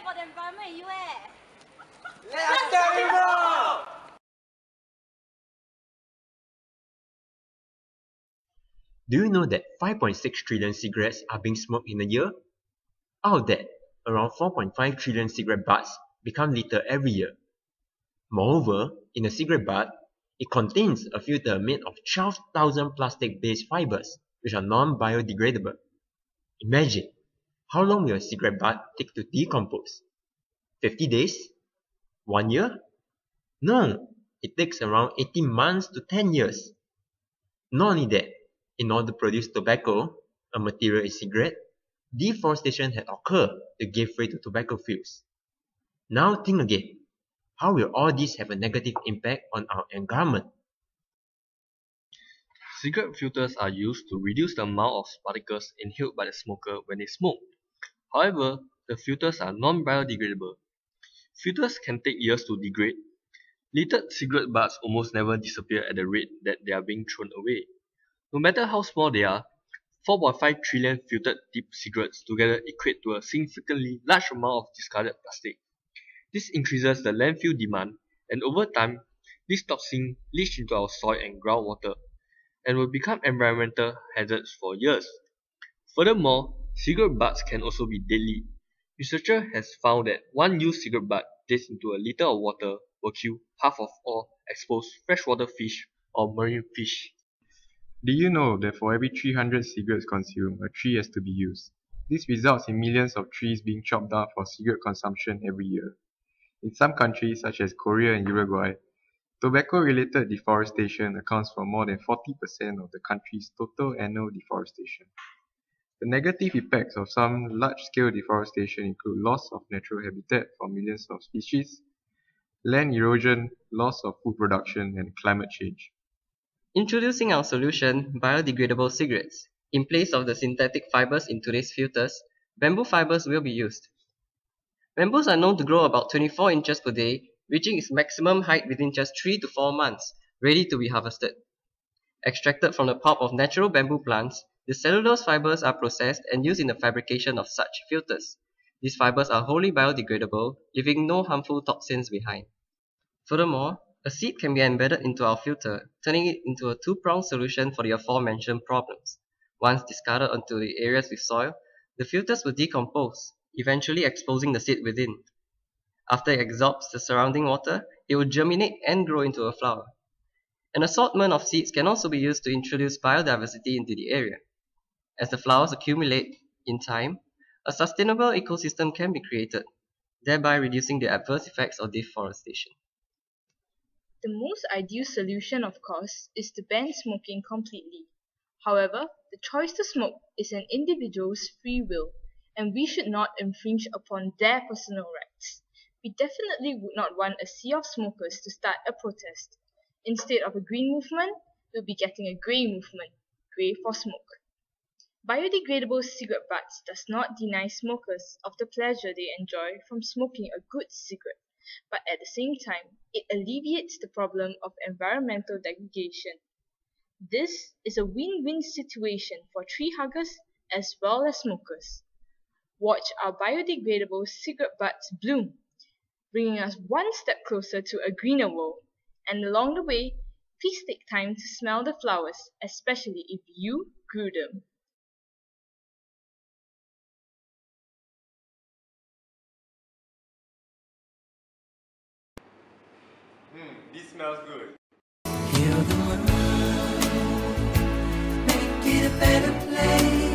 for the environment, you Let's get involved! Do you know that 5.6 trillion cigarettes are being smoked in a year? Out of that, around 4.5 trillion cigarette butts become litter every year. Moreover, in a cigarette butt, it contains a filter made of 12,000 plastic-based fibers, which are non-biodegradable. Imagine, how long will a cigarette butt take to decompose? 50 days? 1 year? No, it takes around 18 months to 10 years. Not only that, in order to produce tobacco, a material in cigarette, deforestation had occurred to give way to tobacco fields. Now think again, how will all this have a negative impact on our environment? Cigarette filters are used to reduce the amount of particles inhaled by the smoker when they smoke. However, the filters are non-biodegradable. Filters can take years to degrade. Littered cigarette butts almost never disappear at the rate that they are being thrown away. No matter how small they are, 4.5 trillion filtered tip cigarettes together equate to a significantly large amount of discarded plastic. This increases the landfill demand, and over time, this toxin leach into our soil and groundwater, and will become environmental hazards for years. Furthermore, cigarette butts can also be deadly. Researcher has found that one used cigarette butt placed into a liter of water will kill half of all exposed freshwater fish or marine fish. Do you know that for every 300 cigarettes consumed, a tree has to be used? This results in millions of trees being chopped down for cigarette consumption every year. In some countries, such as Korea and Uruguay, tobacco-related deforestation accounts for more than 40% of the country's total annual deforestation. The negative effects of some large-scale deforestation include loss of natural habitat for millions of species, land erosion, loss of food production, and climate change. Introducing our solution, biodegradable cigarettes. In place of the synthetic fibers in today's filters, bamboo fibers will be used. Bamboos are known to grow about 24 inches per day, reaching its maximum height within just 3 to 4 months, ready to be harvested. Extracted from the pulp of natural bamboo plants, the cellulose fibers are processed and used in the fabrication of such filters. These fibers are wholly biodegradable, leaving no harmful toxins behind. Furthermore, a seed can be embedded into our filter, turning it into a two-pronged solution for the aforementioned problems. Once discarded onto the areas with soil, the filters will decompose, eventually exposing the seed within. After it absorbs the surrounding water, it will germinate and grow into a flower. An assortment of seeds can also be used to introduce biodiversity into the area. As the flowers accumulate, in time, a sustainable ecosystem can be created, thereby reducing the adverse effects of deforestation. The most ideal solution, of course, is to ban smoking completely. However, the choice to smoke is an individual's free will, and we should not infringe upon their personal rights. We definitely would not want a sea of smokers to start a protest. Instead of a green movement, we'll be getting a grey movement, grey for smoke. Biodegradable cigarette butts does not deny smokers of the pleasure they enjoy from smoking a good cigarette, but at the same time, it alleviates the problem of environmental degradation. This is a win-win situation for tree huggers as well as smokers. Watch our biodegradable cigarette butts bloom, bringing us one step closer to a greener world. And along the way, please take time to smell the flowers, especially if you grew them. This smells good. Heal the world, make it a better place.